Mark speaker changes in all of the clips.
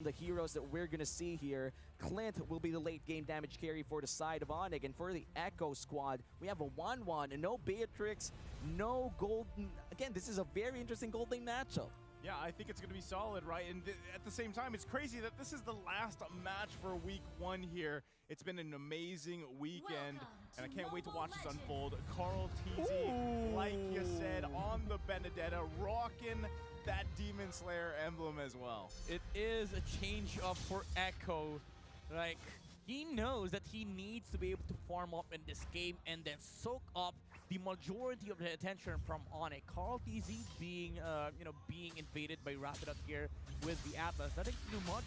Speaker 1: the heroes that we're going to see here. Clint will be the late game damage carry for the side of ONIC, and for the Echo squad, we have a 1-1, and no Beatrix, no Golden. Again, this is a very interesting Golden matchup.
Speaker 2: Yeah, I think it's going to be solid, right? And at the same time, it's crazy that this is the last match for week 1 here. It's been an amazing weekend, and I can't wait to watch this unfold. Carl TZ, like you said, on the Benedetta, rocking that Demon Slayer emblem as well.
Speaker 3: It is a change up for Echo. Like, he knows that he needs to be able to farm up in this game and then soak up the majority of the attention from ONIC. Carl TZ being, being invaded by Rapidot here with the Atlas. That didn't do much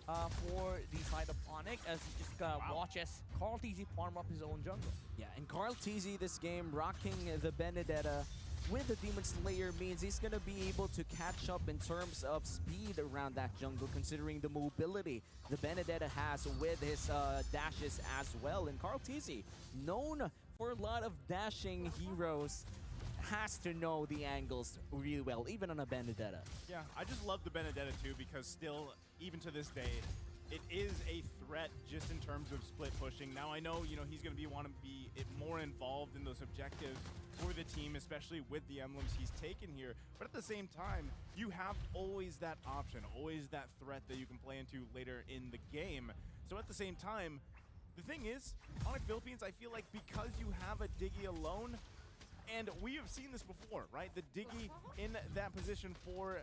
Speaker 3: for the side of ONIC as he just watches Carl TZ farm up his own jungle.
Speaker 1: Yeah, and Carl TZ this game rocking the Benedetta with the Demon Slayer means he's going to be able to catch up in terms of speed around that jungle, considering the mobility the Benedetta has with his dashes as well. And Carl TZ, known for a lot of dashing heroes, has to know the angles really well, even on a Benedetta.
Speaker 2: Yeah, I just love the Benedetta too, because still, even to this day, it is a threat just in terms of split pushing. Now I know, he's going to want to be more involved in those objectives for the team, especially with the emblems he's taken here. But at the same time, you have always that option, always that threat that you can play into later in the game. So at the same time, the thing is, ONIC Philippines, I feel like because you have a Diggy alone, and we have seen this before, right? The Diggy in that position for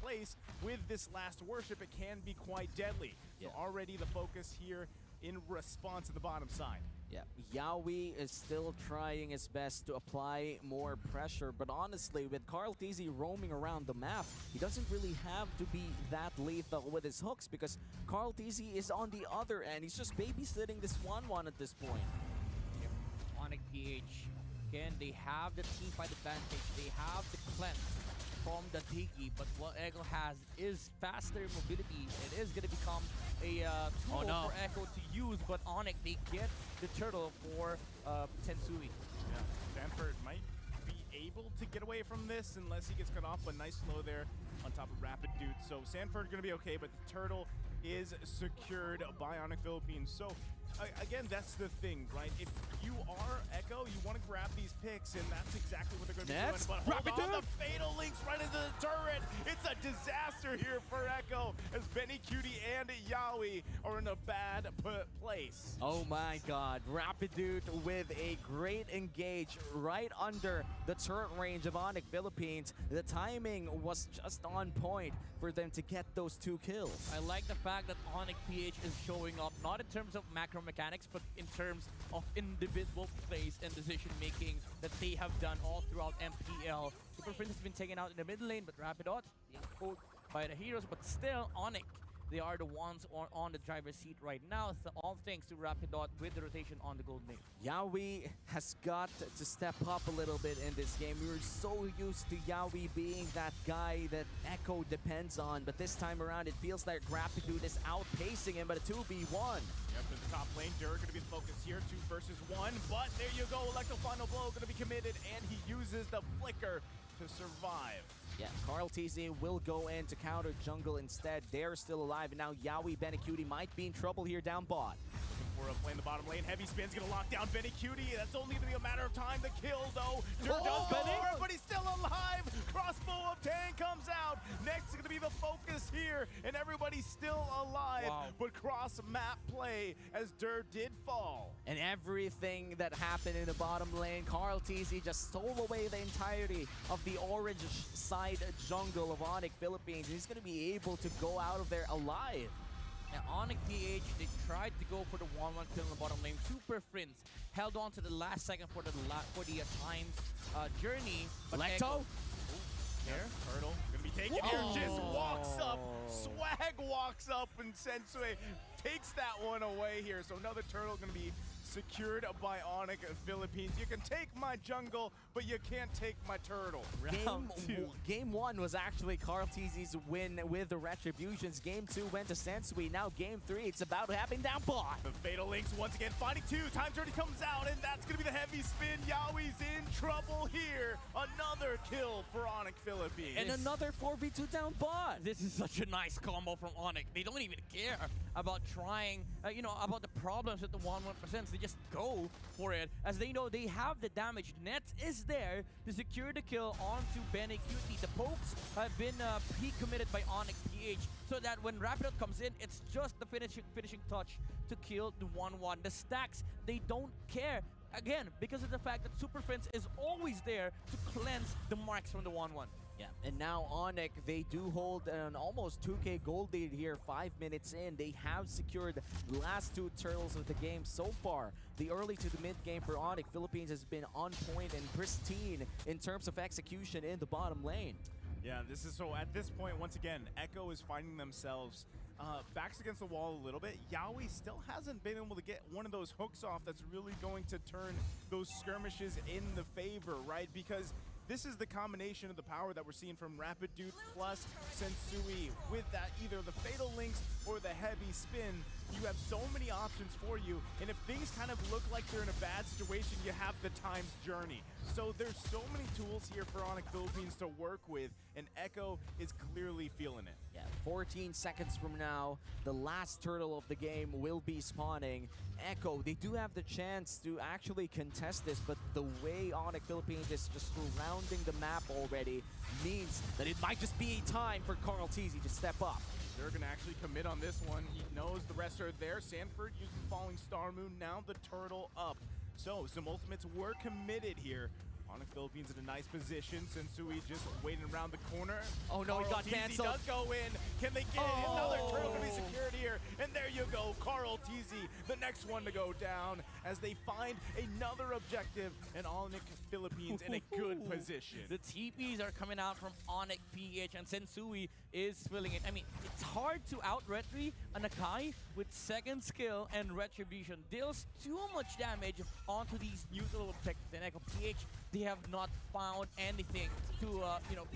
Speaker 2: place with this last worship, it can be quite deadly.
Speaker 1: Yeah.
Speaker 2: So already the focus here in response to the bottom side.
Speaker 1: Yeah, Yaoi is still trying his best to apply more pressure, but honestly, with Carl TZ roaming around the map, he doesn't really have to be that lethal with his hooks because Carl TZ is on the other end. He's just babysitting this 1-1 at this point.
Speaker 3: Yep. ONIC PH, again, they have the teamfight advantage. They have the cleanse from the Diggy, but what Echo has is faster mobility. It is going to become a tool for Echo to use, but ONIC, they get the turtle for Tensui.
Speaker 2: Yeah, Sanford might be able to get away from this unless he gets cut off, but nice slow there on top of Rapid Dude. So Sanford going to be okay, but the turtle is secured by ONIC Philippines. So again, that's the thing, right? If you are Echo, you want to grab these picks, and that's exactly what they're going to be doing. But hold on, the fatal links right into the turret. It's a disaster here for Echo as Benny Cutie and Yaoi are in a bad place.
Speaker 1: Oh my god, Rapid Dude with a great engage right under the turret range of ONIC Philippines. The timing was just on point for them to get those 2 kills.
Speaker 3: I like the fact that ONIC PH is showing up, not in terms of macro mechanics, but in terms of individual plays and decision making that they have done all throughout MPL. Super Prince has been taken out in the mid lane, but Rapidot being pulled by the heroes, but still ONIC, they are the ones on the driver's seat right now. So all thanks to Rapidot with the rotation on the gold lane.
Speaker 1: Yaoi has got to step up a little bit in this game. We were so used to Yaoi being that guy that Echo depends on, but this time around it feels like Rapidude is outpacing him, but a 2v1.
Speaker 2: Yep, in the top lane, Dur going to be the focus here, 2 versus 1, but there you go, Electro Final Blow going to be committed, and he uses the Flicker to survive.
Speaker 1: Yeah, Carl TZ will go in to counter jungle instead. They're still alive, and now Yaoi Benecutie might be in trouble here down bot.
Speaker 2: Looking for a play in the bottom lane. Heavy Spin's going to lock down Benecutie. That's only going to be a matter of time. The kill, though. Dur does go for it, but he's still alive. Crossbow of Tang comes out. Next is going to be the focus here, and everybody's still alive.
Speaker 3: Wow.
Speaker 2: But cross-map play as Dur did fall.
Speaker 1: And everything that happened in the bottom lane, Carl TZ just stole away the entirety of the orange side jungle of ONIC Philippines. He's going to be able to go out of there alive.
Speaker 3: Now ONIC PH, they tried to go for the 1-1 kill in the bottom lane. Super Prince held on to the last second for the times journey. But
Speaker 1: Lecto?
Speaker 2: There, Turtle gonna be taken here, just walks up, Swag walks up, and Sensui takes that one away here. So another Turtle gonna be secured by ONIC Philippines. You can take my jungle, but you can't take my turtle.
Speaker 1: Game 1 was actually Carl-TZ's win with the Retributions. Game 2 went to Sensui. Now Game 3, it's about to happen down bot.
Speaker 2: The Fatal Links once again finding 2. Time Journey comes out, and that's going to be the heavy spin. Yaoi's in trouble here. Another kill for ONIC Philippines.
Speaker 1: And another 4v2 down bot.
Speaker 3: This is such a nice combo from ONIC. They don't even care about trying, about the problems with the 1-1%. They just go for it, as they know they have the damage. Nets is there to secure the kill onto Benecutie. The pokes have been pre-committed by ONIC PH, so that when Rapidot comes in, it's just the finishing touch to kill the 1-1. The stacks, they don't care. Again, because of the fact that Super Fence is always there to cleanse the marks from the 1-1.
Speaker 1: Yeah, and now ONIC, they do hold an almost 2K gold lead here 5 minutes in. They have secured the last 2 turtles of the game so far. The early to the mid game for ONIC Philippines has been on point and pristine in terms of execution in the bottom lane.
Speaker 2: Yeah, this is so at this point, once again, Echo is finding themselves backs against the wall a little bit. Yaoi still hasn't been able to get one of those hooks off that's really going to turn those skirmishes in the favor, right? Because this is the combination of the power that we're seeing from Rapid Dude plus Sensui with that either the Fatal Links or the heavy spin. You have so many options for you, and if things kind of look like they're in a bad situation, you have the Time's Journey. So there's so many tools here for ONIC Philippines to work with, and Echo is clearly feeling it.
Speaker 1: Yeah, 14 seconds from now, the last turtle of the game will be spawning. Echo, they do have the chance to actually contest this, but the way ONIC Philippines is just surrounding the map already means that it might just be time for Carl-TZ to step up.
Speaker 2: They're going to actually commit on this one. He knows the rest are there. Sanford using Falling Star Moon. Now the turtle up. So some ultimates were committed here. ONIC Philippines in a nice position. Sensui just waiting around the corner.
Speaker 1: Oh no, he got canceled.
Speaker 2: Does go in. Can they get it? Another turtle can be secured here. And there you go, Carl-TZ, the next one to go down as they find another objective, and ONIC Philippines in a good position.
Speaker 3: The TPs are coming out from ONIC PH, and Sensui is filling it. I mean, it's hard to out-retry an Akai with second skill and Retribution. Deals too much damage onto these neutral objectives, and Echo PH, they have not found anything to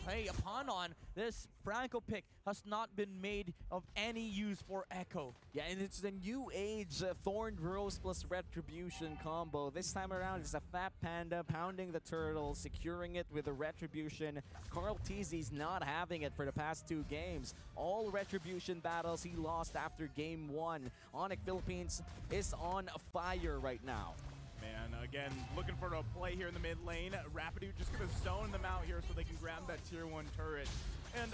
Speaker 3: play upon on. This Franco pick has not been made of any use for Echo.
Speaker 1: Yeah, and it's the new age Thorned Rose plus Retribution combo. This time around, it's a Fat Panda pounding the turtle, securing it with a Retribution. Carl-TZ's not having it for the past 2 games. All Retribution battles he lost after game 1. ONIC Philippines is on fire right now.
Speaker 2: Man, again, looking for a play here in the mid lane. Rapidu just going to zone them out here so they can grab that tier 1 turret. And,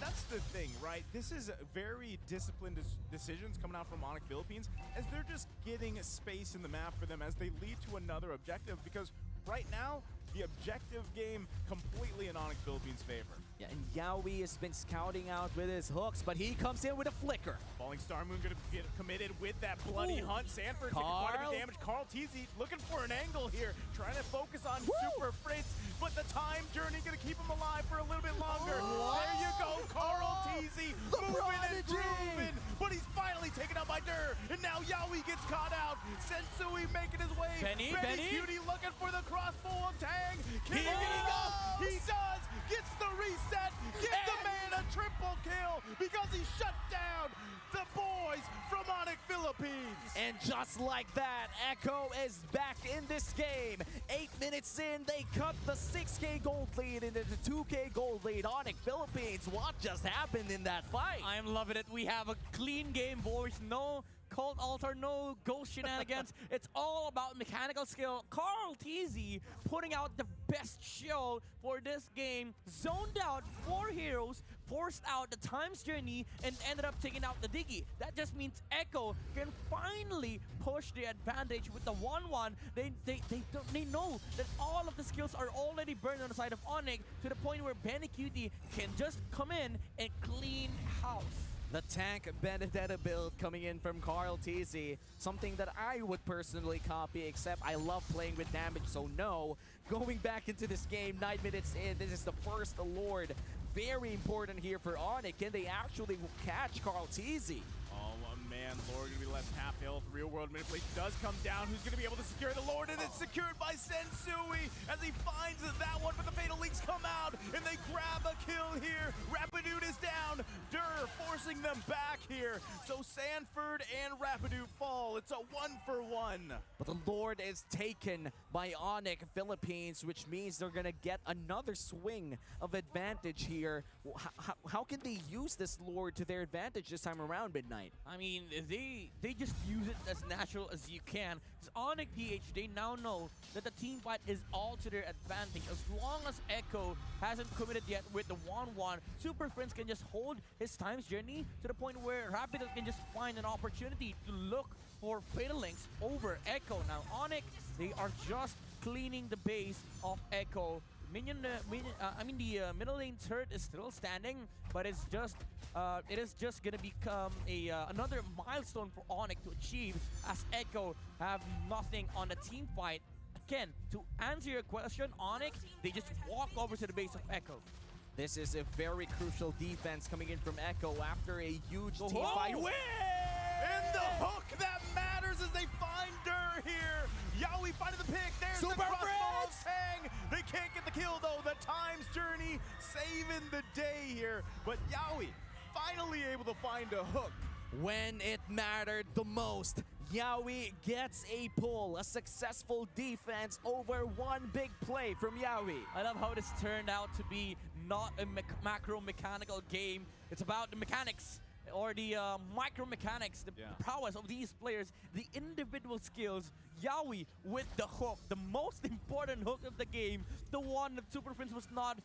Speaker 2: that's the thing, right? This is very disciplined decisions coming out from ONIC Philippines as they're just getting space in the map for them as they lead to another objective, because right now, the objective game completely in ONIC Philippines' favor.
Speaker 1: Yeah, and Yaoi has been scouting out with his hooks, but he comes in with a flicker.
Speaker 2: Falling Star Moon going to get committed with that bloody hunt. Sanford taking quite a bit of damage. Carl-TZ looking for an angle here, trying to focus on Super Fritz, but the Time Journey going to keep him alive for a little bit longer. There you go, Carl-TZ moving and grooving, but he's finally taken out by Dur, and now Yaoi gets caught out. Sensui making his way. Benecutie looking for the crossbow of Tang. Can he get it up? He does. Gets the reset. Gives the man a triple kill because he shut down the boys from ONIC Philippines.
Speaker 1: And just like that, Echo is back in this game. 8 minutes in, they cut the 6K gold lead into the 2K gold lead. ONIC Philippines, what just happened in that fight?
Speaker 3: I'm loving it. We have a clean game, boys. No cold altar, no ghost shenanigans. It's all about mechanical skill. Carl-TZ putting out the best show for this game. Zoned out 4 heroes, forced out the Time's Journey, and ended up taking out the Diggy. That just means Echo can finally push the advantage with the 1-1. They know that all of the skills are already burned on the side of ONIC, to the point where Benecutie can just come in and clean house.
Speaker 1: The tank Benedetta build coming in from Carl-TZ, something that I would personally copy, except I love playing with damage, so no. Going back into this game, 9 minutes in, this is the first Lord. Very important here for ONIC. Can they actually catch Carl-TZ?
Speaker 2: man, Lord gonna be less half health. Real world manipulation does come down. Who's gonna be able to secure the Lord? And it's secured by Sensui as he finds that one, but the Fatal Links come out and they grab a kill here. Rapidoot is down. Dur forcing them back here. So Sanford and Rapidoot fall. It's a 1-for-1.
Speaker 1: But the Lord is taken by ONIC Philippines, which means they're gonna get another swing of advantage here. How can they use this Lord to their advantage this time around, Midnight?
Speaker 3: I mean, they just use it as natural as you can. Because ONIC PH, they now know that the team fight is all to their advantage. As long as Echo hasn't committed yet with the 1-1, Super Friends can just hold his time's journey to the point where Rapidoot can just find an opportunity to look for Fatal Links over Echo. Now, ONIC, they are just cleaning the base of Echo. The middle lane turret is still standing, but it is just gonna become another milestone for ONIC to achieve, as Echo have nothing on the team fight. Again, to answer your question, ONIC, they just walk over to the base of Echo.
Speaker 1: This is a very crucial defense coming in from Echo after a huge team fight win!
Speaker 2: And the hook that matters as they find Dur here. Yaoi finding the pick. There's
Speaker 1: Super
Speaker 2: the crossbow of
Speaker 1: Friends!
Speaker 2: Tang. They can't get the kill though. The Time's Journey saving the day here. But Yaoi finally able to find a hook.
Speaker 1: When it mattered the most, Yaoi gets a pull, a successful defense over one big play from Yaoi.
Speaker 3: I love how this turned out to be not a macro mechanical game. It's about the mechanics, or the micro mechanics, the prowess of these players, the individual skills. Yaoi with the hook, the most important hook of the game, the one that Super Friends was not,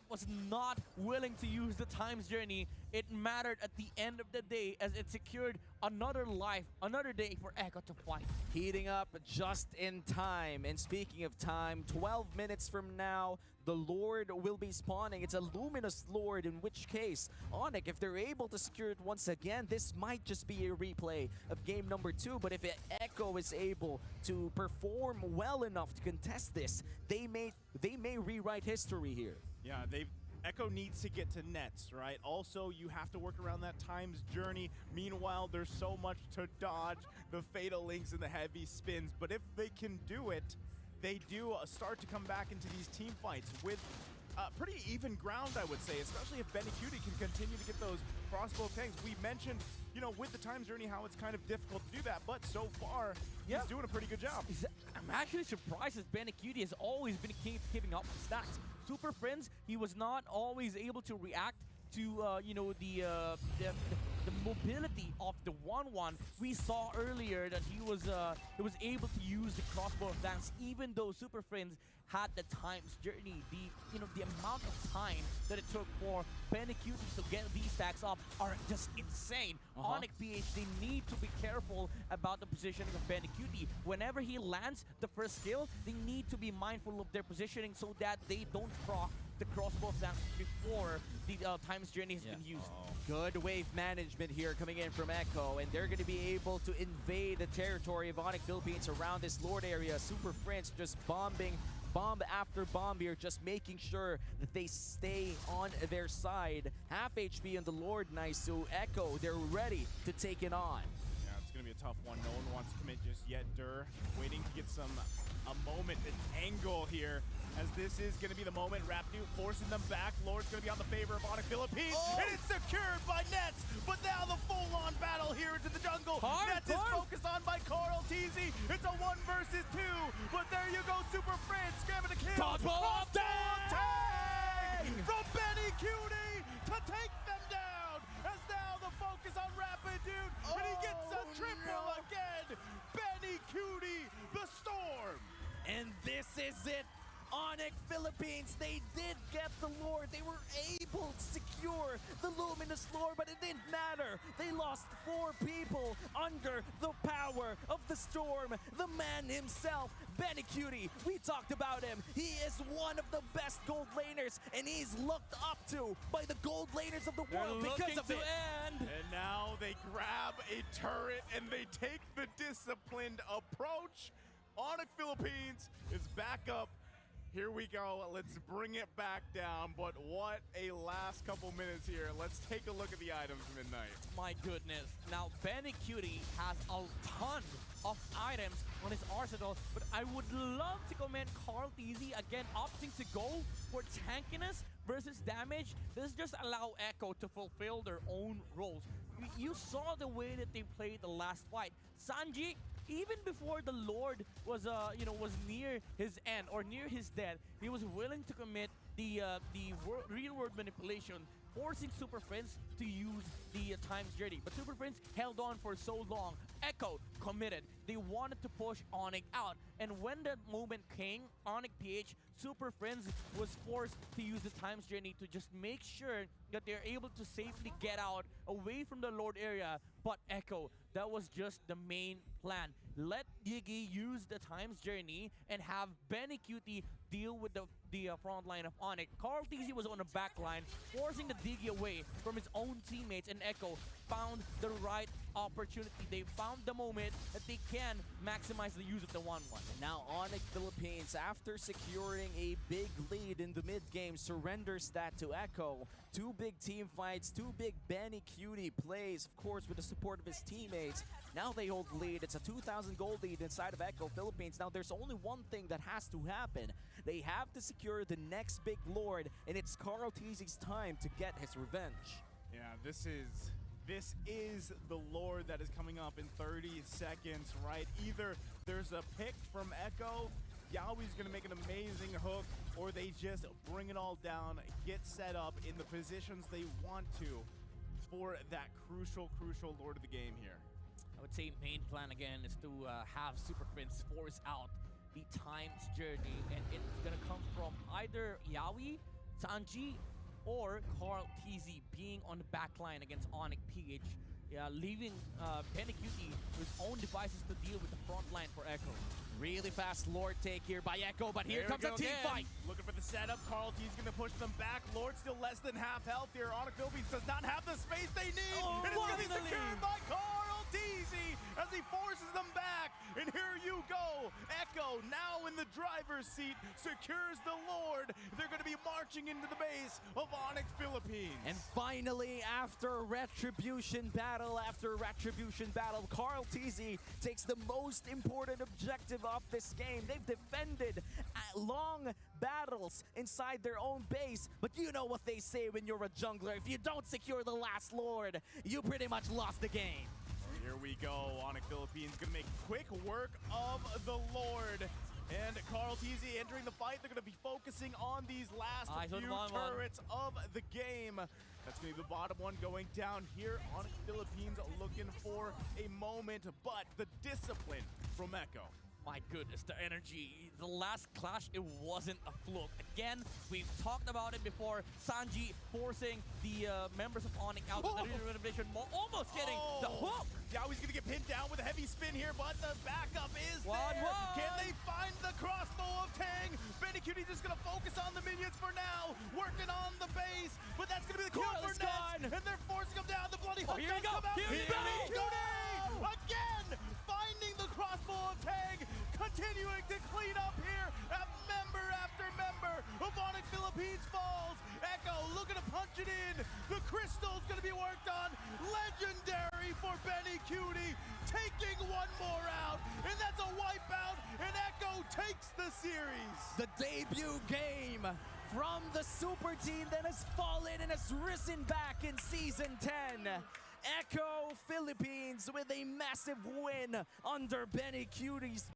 Speaker 3: was not willing to use the Time's Journey. It mattered at the end of the day as it secured another life, another day for Echo to fight.
Speaker 1: Heating up just in time. And speaking of time, 12 minutes from now, the Lord will be spawning. It's a Luminous Lord, in which case, ONIC, if they're able to secure it once again, this might just be a replay of game number 2. But if Echo is able to perform well enough to contest this, they may rewrite history here.
Speaker 2: Yeah, Echo needs to get to nets, right? Also, you have to work around that Time's Journey. Meanwhile, there's so much to dodge, the Fatal Links and the heavy spins. But if they can do it, they do start to come back into these team fights with pretty even ground, I would say, especially if Benikudi can continue to get those crossbow tanks. We mentioned, with the Time's Journey, how it's kind of difficult to do that, but so far, he's doing a pretty good job.
Speaker 3: I'm actually surprised that Benikudi has always been keeping up with stats. Super Friends, he was not always able to react to, the mobility of the 1-1. We saw earlier that he was able to use the crossbow of dance, even though Super Friends had the Time's Journey. The amount of time that it took for Benikudi to get these stacks up are just insane. ONIC PH, they need to be careful about the positioning of Benikudi. Whenever he lands the first skill, they need to be mindful of their positioning so that they don't proc the crossbow of dance before the Time's Journey has been used.
Speaker 1: Good wave management here coming in from Echo, and they're going to be able to invade the territory of ONIC Philippines around this Lord area. Super Friends just bombing bomb after bomb here, just making sure that they stay on their side. Half HP on the Lord, nice. So Echo, they're ready to take it on.
Speaker 2: Yeah, it's going to be a tough one. No one wants to commit just yet. Dur waiting to get a moment, an angle here, as this is going to be the moment. Rapidoot forcing them back. Lord's going to be on the favor of ONIC Philippines, and it's secured by Nets. But now the full-on battle here into the jungle. Nets is focused on by Carl TZ. It's a 1 versus 2, but there you go, Super Friends grabbing a kill.
Speaker 1: Crossbow tag
Speaker 2: from Benikudi to take them down. As now the focus on Rapidoot, and he gets a triple again. Benikudi, the Storm.
Speaker 1: And this is it. ONIC Philippines, they did get the Lord. They were able to secure the Luminous Lord, but it didn't matter. They lost 4 people under the power of the Storm. The man himself, Benikudi. We talked about him. He is one of the best gold laners, and he's looked up to by the gold laners of the world because of it.
Speaker 3: End.
Speaker 2: And now they grab a turret and they take the disciplined approach. ONIC Philippines is back up Here we go. Let's bring it back down. But what a last couple minutes here. Let's take a look at the items, Midnight.
Speaker 3: My goodness. Now, Benny Cutie has a ton of items on his arsenal, but I would love to commend Carl Teasy again opting to go for tankiness versus damage. This just allow Echo to fulfill their own roles. You saw the way that they played the last fight. Sanji, even before the Lord was was near his end or near his death, he was willing to commit the real world manipulation, forcing Super Friends to use the Time's Journey. But Super Friends held on for so long. Echo committed. They wanted to push ONIC out. And when that moment came, ONIC PH, Super Friends was forced to use the Time's Journey to just make sure that they're able to safely get out away from the Lord area. But Echo, that was just the main plan. Let Yiggy use the Time's Journey and have Benny Cutie deal with the front line of ONIC. Carl Teasy was on the back line, forcing the Diggy away from his own teammates, and Echo found the right opportunity. They found the moment that they can maximize the use of the 1-1.
Speaker 1: Now ONIC Philippines, after securing a big lead in the mid-game, surrenders that to Echo. Two big team fights, two big Benny Cutie plays, of course, with the support of his teammates. Now they hold the lead. It's a 2,000 gold lead inside of Echo Philippines. Now there's only one thing that has to happen. They have to secure the next big Lord, and it's Carl Teasy's time to get his revenge.
Speaker 2: Yeah, this is the Lord that is coming up in 30 seconds, right? Either there's a pick from Echo, Yaoi's gonna make an amazing hook, or they just bring it all down, get set up in the positions they want to for that crucial Lord of the game here.
Speaker 3: I would say main plan again is to have Super Friends force out the Time's Journey, and it's gonna come from either Yaoi, Sanji, or Carl Teasy being on the back line against ONIC PH, leaving Benny Cutie with his own devices to deal with the front line for Echo.
Speaker 1: Really fast Lord take here by Echo, but here comes a team fight.
Speaker 2: Looking for the setup. Carl T's gonna push them back. Lord still less than half health here. ONIC Philippines does not have the space they need.
Speaker 3: Oh,
Speaker 2: and it's gonna be secured by Carl Teasy as he forces them back. And here you go. Echo now in the driver's seat secures the Lord. They're gonna be marching into the base of ONIC Philippines.
Speaker 1: And finally, after retribution battle, Carl Teasy takes the most important objective of this game. They've defended long battles inside their own base, but you know what they say when you're a jungler. If you don't secure the last Lord, you pretty much lost the game.
Speaker 2: Here we go. ONIC Philippines gonna make quick work of the Lord. And Carl Teasy entering the fight. They're gonna be focusing on these last few turrets of the game. That's gonna be the bottom one going down here. ONIC Philippines looking for a moment, but the discipline from Echo.
Speaker 3: My goodness, the energy. The last clash, it wasn't a fluke. Again, we've talked about it before. Sanji forcing the members of ONIC out of the renovation mall, almost getting the hook.
Speaker 2: Yaoi's gonna get pinned down with a heavy spin here, but the backup is there. Can they find the crossbow of Tang? Benny Cutie just gonna focus on the minions for now, working on the base, but that's gonna be the kill for Nets, and they're forcing him down. The bloody hook does come out.
Speaker 3: Here we
Speaker 2: Benny
Speaker 3: go!
Speaker 2: Cutie again, finding the crossbow of Tang, continuing to clean up here as member after member of ONIC Philippines falls. Echo looking to punch it in. The crystal's gonna be worked on. Legendary for Benny Cutie, taking one more out, and that's a wipeout, and Echo takes the series.
Speaker 1: The debut game from the super team that has fallen and has risen back in Season 10. Echo Philippines with a massive win under Benny Cutie's